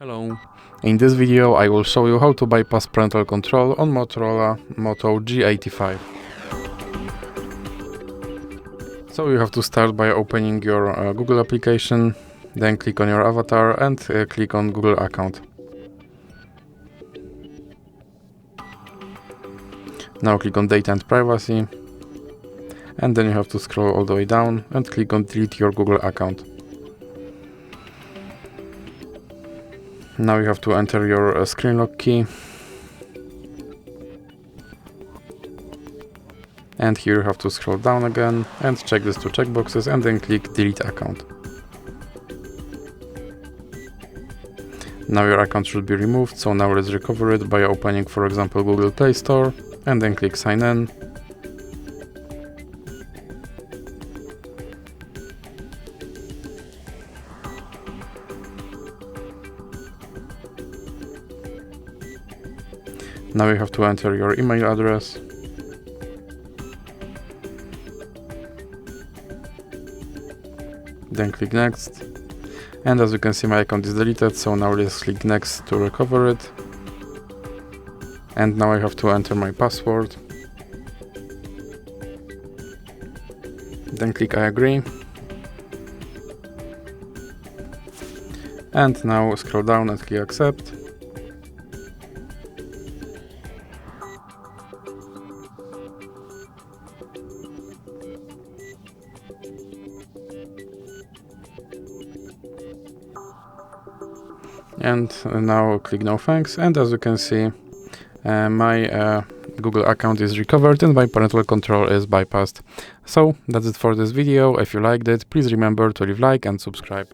Hello, in this video I will show you how to bypass parental control on Motorola Moto G85. So you have to start by opening your Google application, then click on your avatar and click on Google account. Now click on data and privacy, and then you have to scroll all the way down and click on delete your Google account. Now you have to enter your screen lock key, and here you have to scroll down again and check these two checkboxes and then click delete account. Now your account should be removed, so now let's recover it by opening, for example, Google Play Store and then click sign in. Now you have to enter your email address. Then click next. And as you can see, my account is deleted, so now let's click next to recover it. And now I have to enter my password. Then click I agree. And now scroll down and click accept. And now click no thanks, and as you can see, my Google account is recovered and my parental control is bypassed. So that's it for this video. If you liked it, please remember to leave a like and subscribe.